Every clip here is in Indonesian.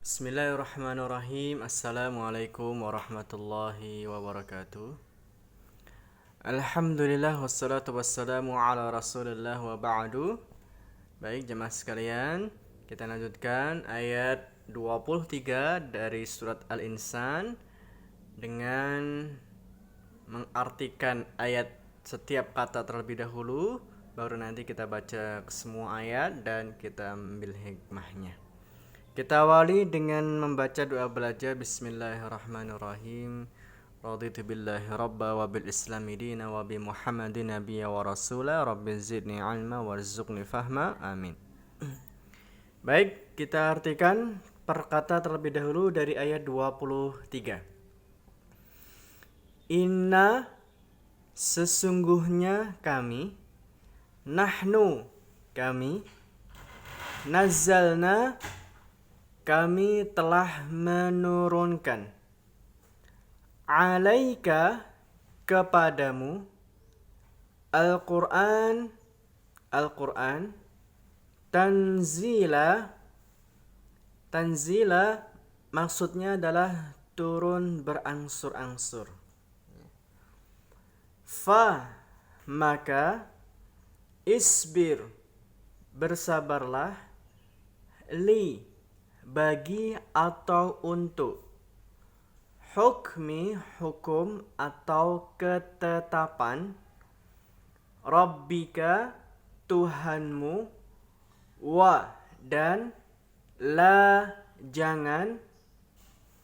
Bismillahirrahmanirrahim. Assalamualaikum warahmatullahi wabarakatuh. Alhamdulillah wassalatu wassalamu ala rasulillah wa ba'du. Baik jemaah sekalian, kita lanjutkan ayat 23 dari surat Al-Insan dengan mengartikan ayat setiap kata terlebih dahulu, baru nanti kita baca semua ayat dan kita ambil hikmahnya. Kita awali dengan membaca doa belajar. Bismillahirrahmanirrahim. Raditu billahi rabba wa bil islami dina wa bi muhammadin nabiyya wa rasula rabbi zidni ilma warzuqni fahma. Amin. Baik, kita artikan per kata terlebih dahulu dari ayat 23. Inna, sesungguhnya kami, nahnu, kami, nazzalna, kami telah menurunkan, alaika, kepadamu, Al-Quran, Al-Quran, tanzila, tanzila maksudnya adalah turun berangsur-angsur. Fa, maka, isbir, bersabarlah, li, bagi atau untuk, hukmi, hukum atau ketetapan, rabbika, Tuhanmu, wa, dan, la, jangan,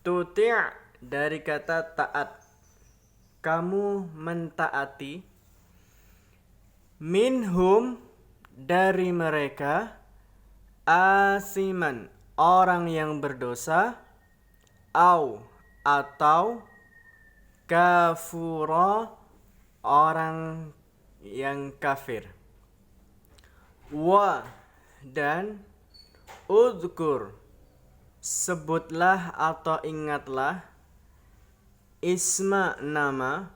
tuti', dari kata taat, kamu mentaati, minhum, dari mereka, asiman, orang yang berdosa, au, atau, kafura, orang yang kafir, wa, dan, udhkur, sebutlah atau ingatlah, isma, nama,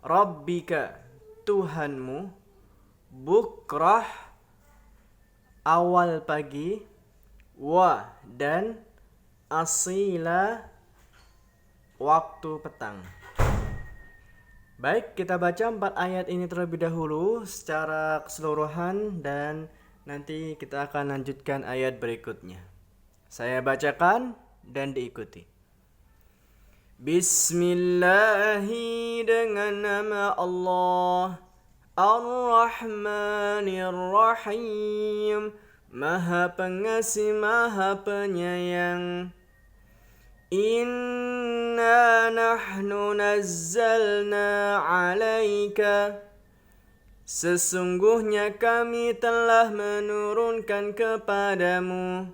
rabbika, Tuhanmu, bukrah, awal pagi, wa, dan, asila, waktu petang. Baik, kita baca 4 ayat ini terlebih dahulu secara keseluruhan dan nanti kita akan lanjutkan ayat berikutnya. Saya bacakan dan diikuti. Bismillahi, dengan nama Allah, Ar-Rahmanir-Rahim, Maha Pengasih, Maha Penyayang. Inna nahnu nazzalna alaika, sesungguhnya kami telah menurunkan kepadamu,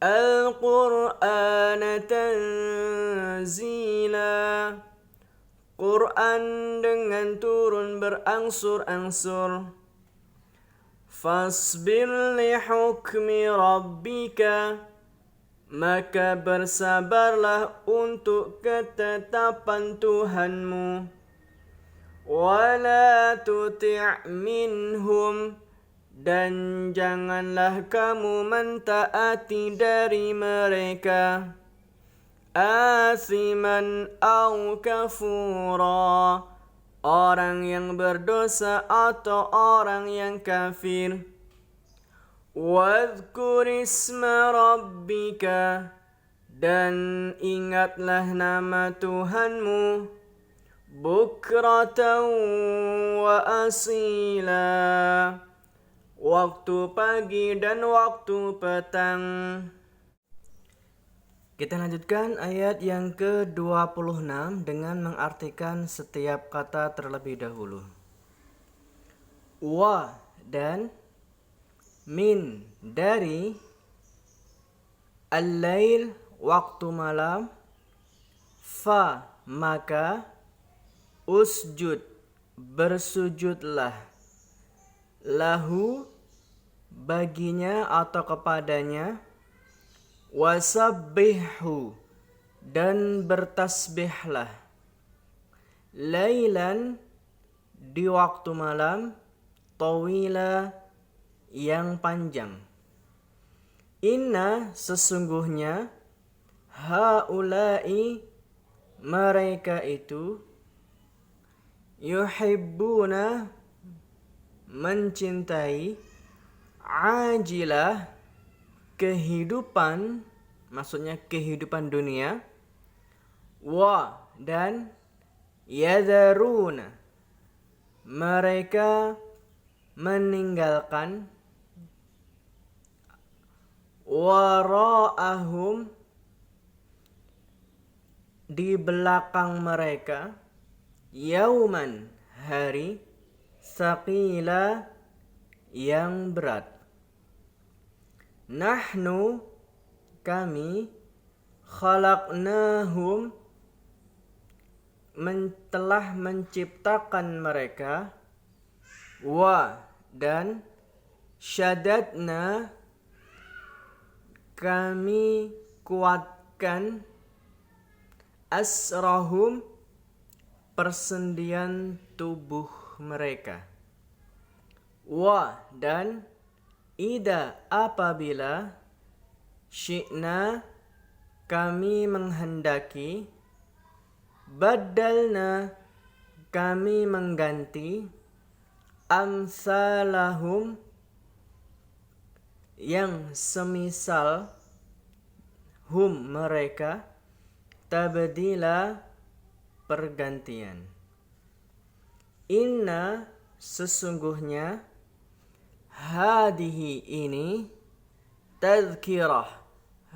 Al-Qur'an tanzila, Quran dengan turun berangsur-angsur. Fasbir li hukmi rabbika, maka bersabarlah untuk ketetapan Tuhanmu. Wala tuti' minhum, dan janganlah kamu mentaati dari mereka, asiman au kafura, orang yang berdosa atau orang yang kafir. Wadhkur isma rabbika, dan ingatlah nama Tuhanmu, bukratan wa asila, waktu pagi dan waktu petang. Kita lanjutkan ayat yang ke-26 dengan mengartikan setiap kata terlebih dahulu. Wa, dan, min, dari, al-lail, waktu malam, fa, maka, usjud, bersujudlah, lahu, baginya atau kepadanya, wasabbihu, dan bertasbihlah, lailan, di waktu malam, tawila, yang panjang. Inna sesungguhnya haula'i mereka itu yuhibbuna mencintai ajilah kehidupan, maksudnya kehidupan dunia, wa dan yadharuna mereka meninggalkan wara'ahum di belakang mereka yauman hari tsaqila yang berat. Nahnu kami khalaqnahum telah menciptakan mereka, wa dan syadadna kami kuatkan asrahum persendian tubuh mereka, wa dan ida apabila syi'na kami menghendaki, badalna kami mengganti, amsalahum yang semisal hum mereka, tabdila pergantian. Inna sesungguhnya hadihi ini tazkirah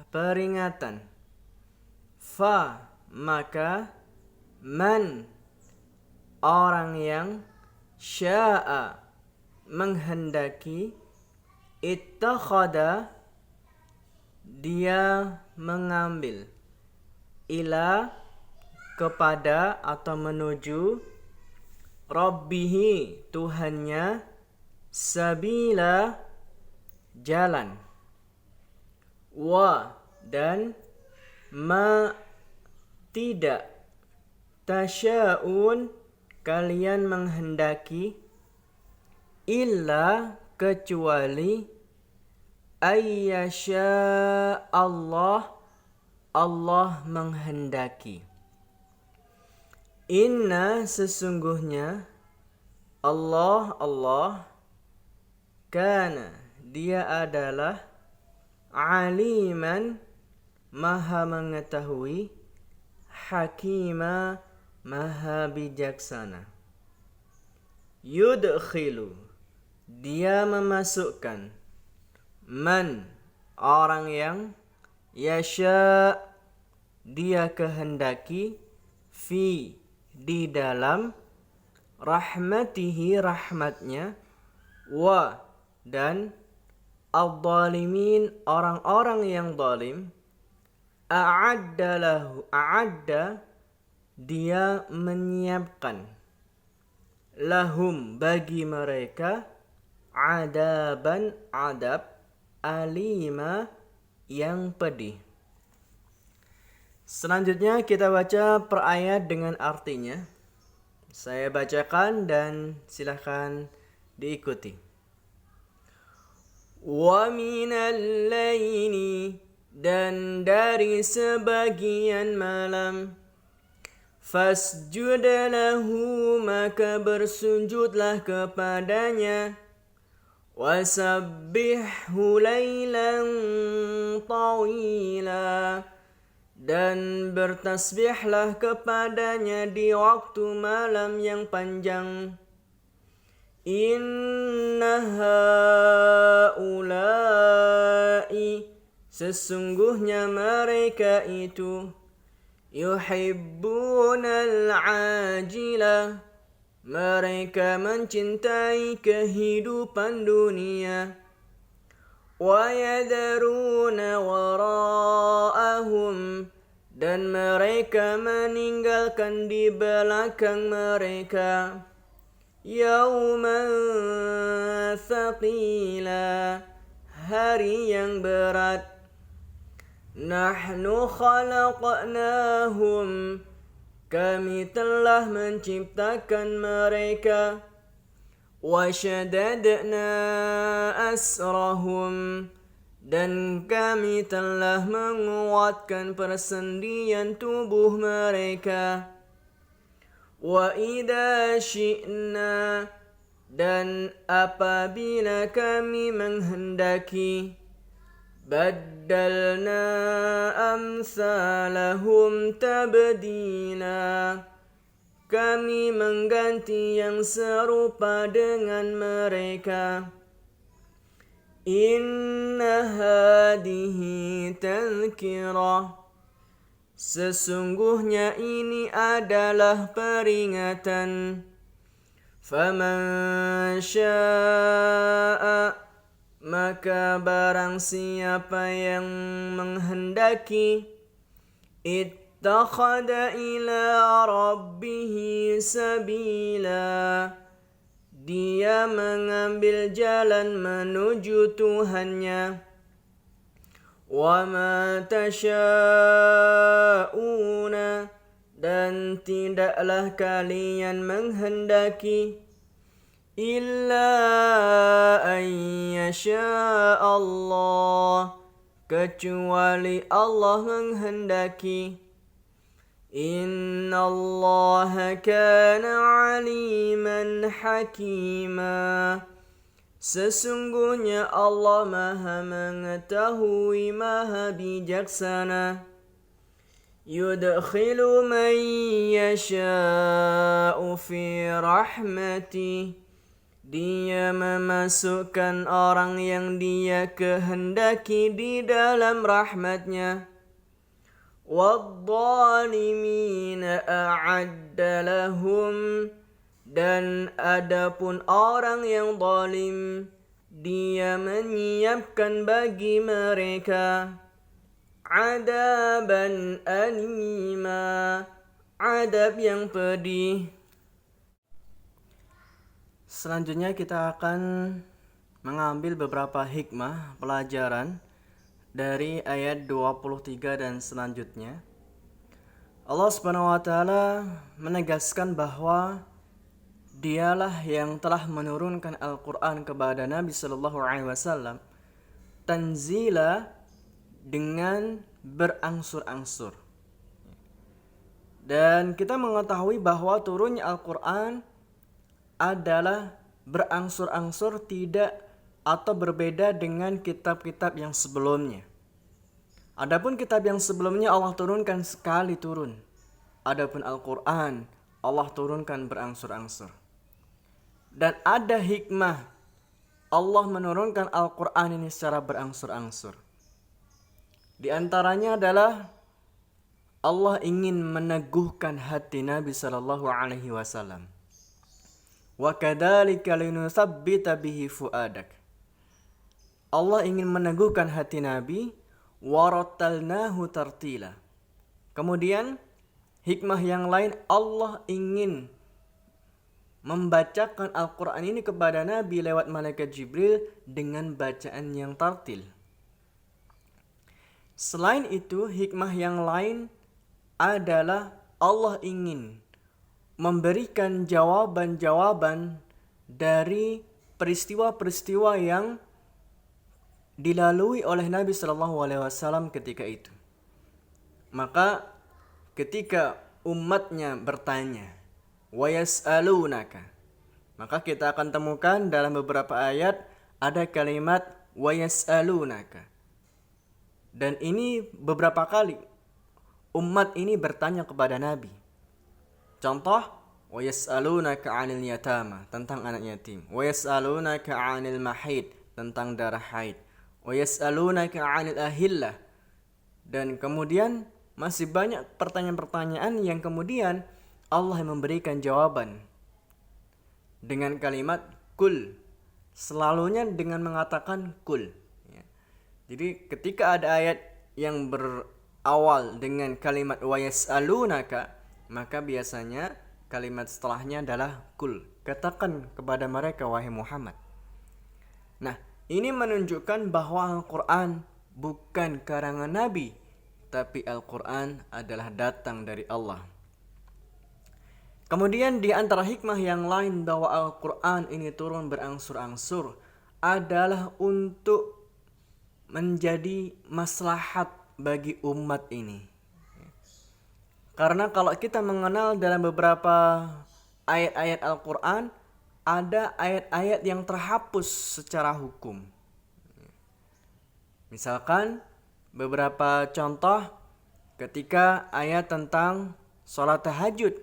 peringatan, fa maka man orang yang sya'a menghendaki, ittakhada dia mengambil, ila kepada atau menuju, rabbihi Tuhannya, sabila jalan, wa dan ma tidak, tasya'un kalian menghendaki, illa kecuali, ayyasha Allah menghendaki. Inna sesungguhnya Allah kana dia adalah aliman maha mengetahui, hakima maha bijaksana. Yudkhilu dia memasukkan, man orang yang, yasha dia kehendaki, fi di dalam, rahmatihi rahmatnya, wa dan al-zalimin orang-orang yang zalim, a'adda dia menyiapkan, lahum bagi mereka, adaban adab, alima yang pedih. Selanjutnya kita baca per ayat dengan artinya. Saya bacakan dan silahkan diikuti. Wa minal laili dan dari sebagian malam, fasjud lahu maka bersujudlah kepadanya, wasabbihhu laylan tawila dan bertasbihlah kepadanya di waktu malam yang panjang. Inna haula'i sesungguhnya mereka itu, yuhibbunal ajilah mereka mencintai kehidupan dunia, wa yadharuna wara'ahum dan mereka meninggalkan di belakang mereka, yauman tsaqila hari yang berat. Nahnu khalaqnahum kami telah menciptakan mereka, wa syadadna asrahum Dan kami telah menguatkan persendian tubuh mereka. Wa idza syi'na, dan apabila kami menghendaki, baddalna amsalahum tabdila, kami mengganti yang serupa dengan mereka. Inna hadihi tadhkirah, sesungguhnya ini adalah peringatan. Faman syaa, maka barang siapa yang menghendaki, ittakhadha ila rabbihi sabila, dia mengambil jalan menuju Tuhannya. Wa ma tasyauna, dan tidaklah kalian menghendaki, illa an yasha Allah, kecuali Allah menghendaki. Innallaha kana aliman hakima, sesungguhnya Allah maha mengetahui, maha bijaksana. Yudkhilu man yasha'u fi rahmatih, dia memasukkan orang yang dia kehendaki di dalam rahmatnya. Wadh-dhalimina a'adda lahum, dan adapun orang yang zalim, dia menyiapkan bagi mereka adaban alima, adab yang pedih. Selanjutnya kita akan mengambil beberapa hikmah pelajaran dari ayat 23 dan selanjutnya. Allah Subhanahu wa taala menegaskan bahwa dialah yang telah menurunkan Al-Qur'an kepada Nabi sallallahu alaihi wasallam tanzila, dengan berangsur-angsur. Dan kita mengetahui bahwa turunnya Al-Qur'an adalah berangsur-angsur, tidak atau berbeda dengan kitab-kitab yang sebelumnya. Adapun kitab yang sebelumnya Allah turunkan sekali turun. Adapun Al-Qur'an Allah turunkan berangsur-angsur. Dan ada hikmah Allah menurunkan Al-Qur'an ini secara berangsur-angsur. Di antaranya adalah Allah ingin meneguhkan hati Nabi sallallahu alaihi wasallam. Wa kadzalika linutsabbita bihi fuadak. Allah ingin meneguhkan hati Nabi, warattalnahu tartila. Kemudian hikmah yang lain, Allah ingin membacakan Al-Quran ini kepada Nabi lewat malaikat Jibril dengan bacaan yang tartil. Selain itu, hikmah yang lain adalah Allah ingin memberikan jawaban-jawaban dari peristiwa-peristiwa yang dilalui oleh Nabi sallallahu alaihi wasallam ketika itu. Maka ketika umatnya bertanya, wa yas'alunaka, maka kita akan temukan dalam beberapa ayat ada kalimat wa yas'alunaka. Dan ini beberapa kali umat ini bertanya kepada Nabi. Contoh, wa yas'alunaka 'anil yatama, tentang anak yatim. Wa yas'alunaka 'anil mahid, tentang darah haid. Wa yas'alunaka 'anil ahillah. Dan kemudian masih banyak pertanyaan-pertanyaan yang kemudian Allah memberikan jawaban dengan kalimat kul, selalunya dengan mengatakan kul. Jadi ketika ada ayat yang berawal dengan kalimat wa yas'alunaka, maka biasanya kalimat setelahnya adalah kul, katakan kepada mereka wahai Muhammad. Nah, ini menunjukkan bahwa Al-Quran bukan karangan Nabi, tapi Al-Quran adalah datang dari Allah. Kemudian di antara hikmah yang lain bahwa Al-Quran ini turun berangsur-angsur adalah untuk menjadi maslahat bagi umat ini. Karena kalau kita mengenal dalam beberapa ayat-ayat Al-Quran, ada ayat-ayat yang terhapus secara hukum. Misalkan beberapa contoh ketika ayat tentang sholat tahajud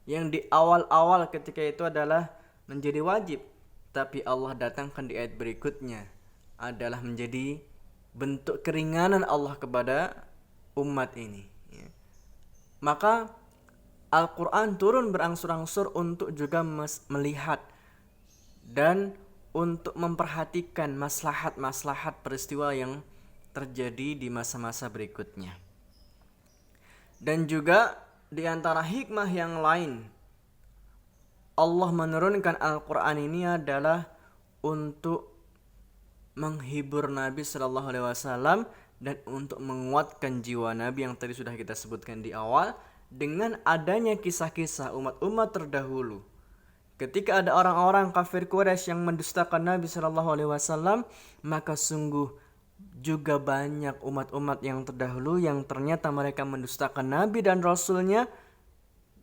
yang di awal-awal ketika itu adalah menjadi wajib, tapi Allah datangkan di ayat berikutnya adalah menjadi bentuk keringanan Allah kepada umat ini. Maka Al-Quran turun berangsur-angsur untuk juga melihat dan untuk memperhatikan maslahat-maslahat peristiwa yang terjadi di masa-masa berikutnya. Dan juga di antara hikmah yang lain, Allah menurunkan Al-Quran ini adalah untuk menghibur Nabi Sallallahu Alaihi Wasallam dan untuk menguatkan jiwa Nabi yang tadi sudah kita sebutkan di awal, dengan adanya kisah-kisah umat-umat terdahulu. Ketika ada orang-orang kafir Quraisy yang mendustakan Nabi Sallallahu Alaihi Wasallam, maka sungguh juga banyak umat-umat yang terdahulu yang ternyata mereka mendustakan Nabi dan Rasulnya,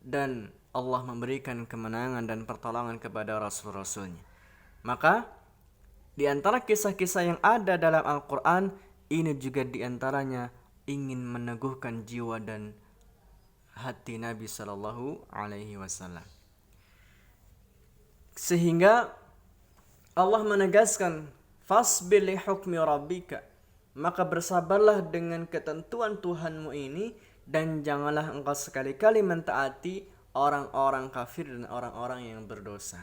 dan Allah memberikan kemenangan dan pertolongan kepada Rasul-Rasulnya. Maka di antara kisah-kisah yang ada dalam Al-Quran, ini juga di antaranya ingin meneguhkan jiwa dan hati Nabi Sallallahu Alaihi Wasallam. Sehingga Allah menegaskan, fasbir li hukmi rabbika, maka bersabarlah dengan ketentuan Tuhanmu ini, dan janganlah engkau sekali-kali mentaati orang-orang kafir dan orang-orang yang berdosa.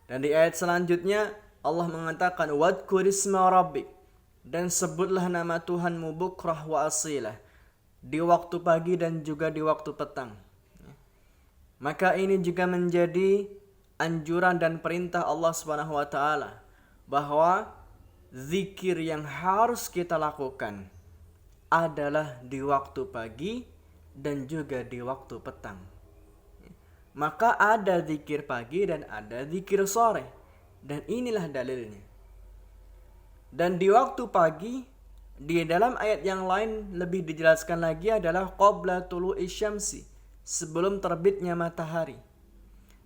Dan di ayat selanjutnya Allah mengatakan, wadhkur isma rabbik, dan sebutlah nama Tuhanmu bukrah wa asilah, di waktu pagi dan juga di waktu petang. Maka ini juga menjadi anjuran dan perintah Allah Subhanahu wa taala bahwa zikir yang harus kita lakukan adalah di waktu pagi dan juga di waktu petang. Maka ada zikir pagi dan ada zikir sore, dan inilah dalilnya. Dan di waktu pagi, di dalam ayat yang lain lebih dijelaskan lagi adalah qabla tulu'i syamsi, sebelum terbitnya matahari.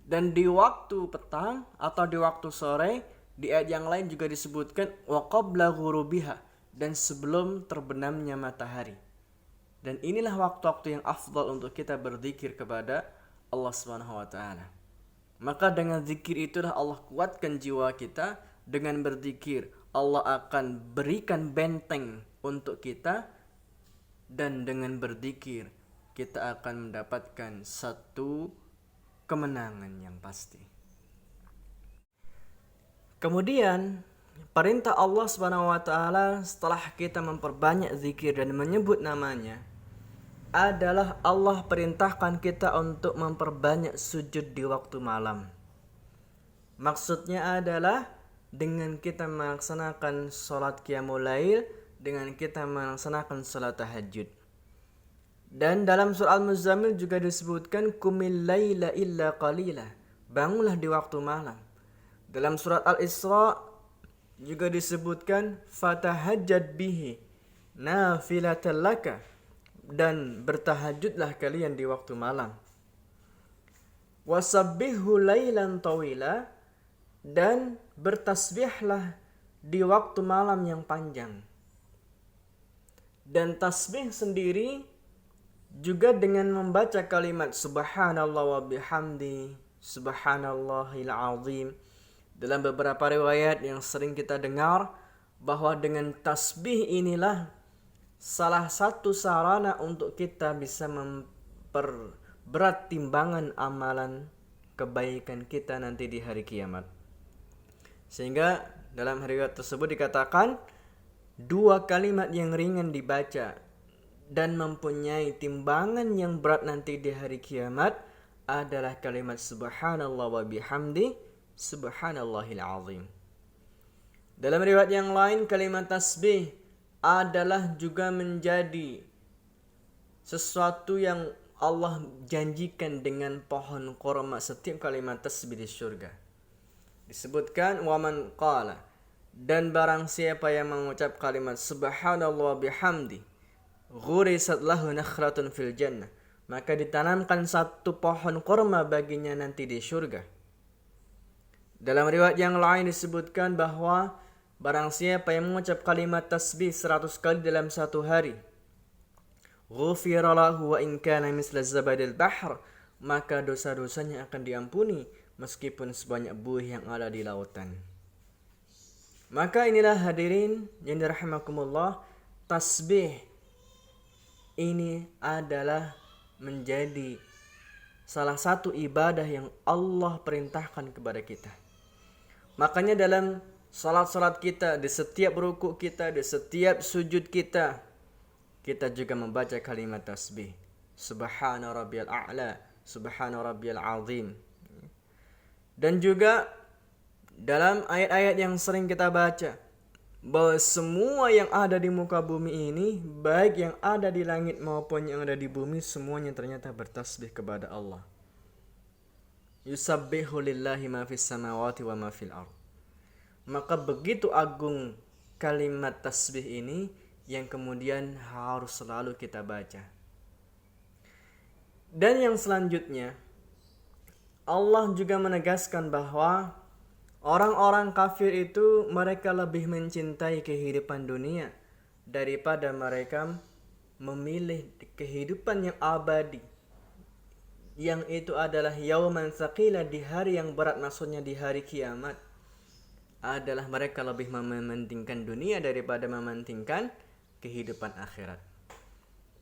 Dan di waktu petang atau di waktu sore, di ayat yang lain juga disebutkan wa qabla ghurubiha, dan sebelum terbenamnya matahari. Dan inilah waktu-waktu yang afdal untuk kita berzikir kepada Allah Subhanahu wa taala. Maka dengan zikir itulah Allah kuatkan jiwa kita. Dengan berzikir Allah akan berikan benteng untuk kita, dan dengan berzikir kita akan mendapatkan satu kemenangan yang pasti. Kemudian perintah Allah Subhanahu wa taala setelah kita memperbanyak zikir dan menyebut namanya adalah Allah perintahkan kita untuk memperbanyak sujud di waktu malam. Maksudnya adalah dengan kita melaksanakan sholat qiyamul lail, dengan kita melaksanakan sholat tahajud. Dan dalam surah Al-Muzammil juga disebutkan kumil laila illa qalila, bangunlah di waktu malam. Dalam surat Al-Isra juga disebutkan fatahajjad bihi nafilatan laka, dan bertahajudlah kalian di waktu malam. Wasabbihu lailan tawila, dan bertasbihlah di waktu malam yang panjang. Dan tasbih sendiri juga dengan membaca kalimat subhanallah wa bihamdi subhanallahil azim. Dalam beberapa riwayat yang sering kita dengar bahwa dengan tasbih inilah salah satu sarana untuk kita bisa memperberat timbangan amalan kebaikan kita nanti di hari kiamat. Sehingga dalam riwayat tersebut dikatakan dua kalimat yang ringan dibaca dan mempunyai timbangan yang berat nanti di hari kiamat adalah kalimat subhanallah wa bihamdi subhanallahil azim. Dalam riwayat yang lain kalimat tasbih adalah juga menjadi sesuatu yang Allah janjikan dengan pohon korma setiap kalimat tasbih di surga. Disebutkan waman qala, Dan barang siapa yang mengucap kalimat subhanallah bihamdi, ghurisat lahu nakhlatun fil jannah, maka ditanamkan satu pohon kurma baginya nanti di surga. Dalam riwayat yang lain disebutkan bahwa barang siapa yang mengucap kalimat tasbih 100 kali dalam satu hari, ghufira lahu wa in kana misla zabadil bahr, maka dosa-dosanya akan diampuni meskipun sebanyak buih yang ada di lautan. Maka inilah hadirin yang dirahimakumullah, tasbih ini adalah menjadi salah satu ibadah yang Allah perintahkan kepada kita. Makanya dalam salat-salat kita, di setiap ruku kita, di setiap sujud kita, kita juga membaca kalimat tasbih. Subhana rabbiyal a'la, subhana rabbiyal azim. Dan juga dalam ayat-ayat yang sering kita baca, bahwa semua yang ada di muka bumi ini, baik yang ada di langit maupun yang ada di bumi, semuanya ternyata bertasbih kepada Allah. Yusabbihu lillahi ma fis samawati wa ma fil ard. Maka begitu agung kalimat tasbih ini yang kemudian harus selalu kita baca. Dan yang selanjutnya, Allah juga menegaskan bahwa orang-orang kafir itu mereka lebih mencintai kehidupan dunia daripada mereka memilih kehidupan yang abadi, yang itu adalah yauman tsaqila, di hari yang berat, maksudnya di hari kiamat. Adalah mereka lebih mementingkan dunia daripada mementingkan kehidupan akhirat.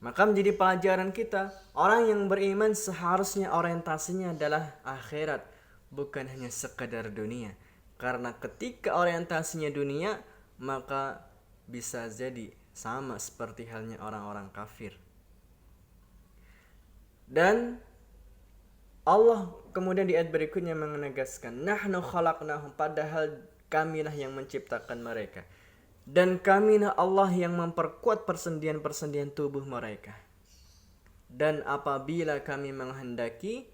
Maka menjadi pelajaran kita, orang yang beriman seharusnya orientasinya adalah akhirat, bukan hanya sekadar dunia. Karena ketika orientasinya dunia, maka bisa jadi sama seperti halnya orang-orang kafir. Dan Allah kemudian di ayat berikutnya menegaskan, nahnu khalaqnahum, padahal kamilah yang menciptakan mereka. Dan kamilah Allah yang memperkuat persendian-persendian tubuh mereka. Dan apabila kami menghendaki,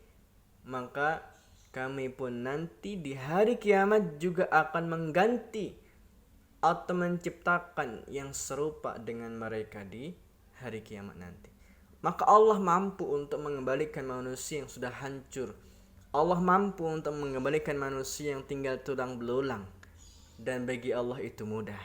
maka kami pun nanti di hari kiamat juga akan mengganti atau menciptakan yang serupa dengan mereka di hari kiamat nanti. Maka Allah mampu untuk mengembalikan manusia yang sudah hancur. Allah mampu untuk mengembalikan manusia yang tinggal tulang belulang. Dan bagi Allah itu mudah.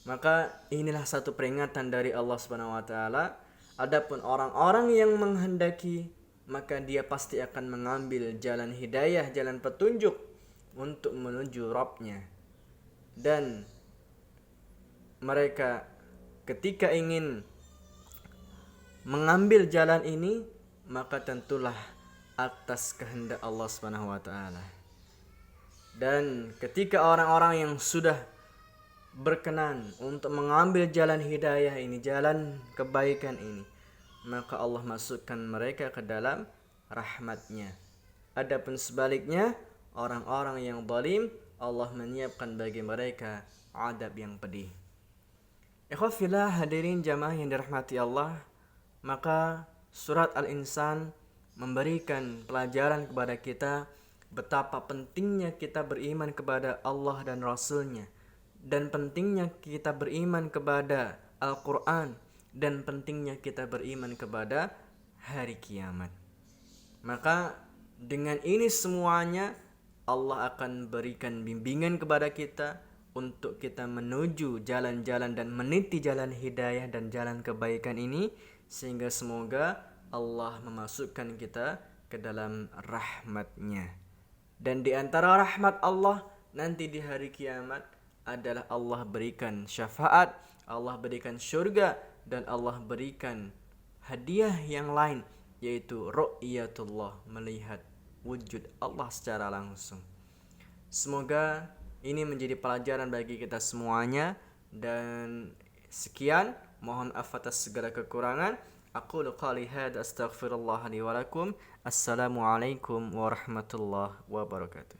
Maka inilah satu peringatan dari Allah Subhanahu wa taala. Adapun orang-orang yang menghendaki, maka dia pasti akan mengambil jalan hidayah, jalan petunjuk untuk menuju Rabb-Nya. Dan mereka ketika ingin mengambil jalan ini, maka tentulah atas kehendak Allah Subhanahu wa taala. Dan ketika orang-orang yang sudah berkenan untuk mengambil jalan hidayah ini, jalan kebaikan ini, maka Allah masukkan mereka ke dalam rahmat-Nya. Adapun sebaliknya, orang-orang yang zalim, Allah menyiapkan bagi mereka adab yang pedih. Ikhwafillah, hadirin jamaah yang dirahmati Allah, maka surat Al-Insan memberikan pelajaran kepada kita betapa pentingnya kita beriman kepada Allah dan Rasul-Nya, dan pentingnya kita beriman kepada Al-Quran, dan pentingnya kita beriman kepada hari kiamat. Maka dengan ini semuanya Allah akan berikan bimbingan kepada kita untuk kita menuju jalan-jalan dan meniti jalan hidayah dan jalan kebaikan ini, sehingga semoga Allah memasukkan kita ke dalam rahmat-Nya. Dan di antara rahmat Allah nanti di hari kiamat adalah Allah berikan syafaat, Allah berikan syurga, dan Allah berikan hadiah yang lain, yaitu ru'yatullah, melihat wujud Allah secara langsung. Semoga ini menjadi pelajaran bagi kita semuanya. Dan sekian, mohon maaf atas segala kekurangan. Aqulu qali hadza astaghfirullah li wa lakum. Assalamualaikum warahmatullahi wabarakatuh.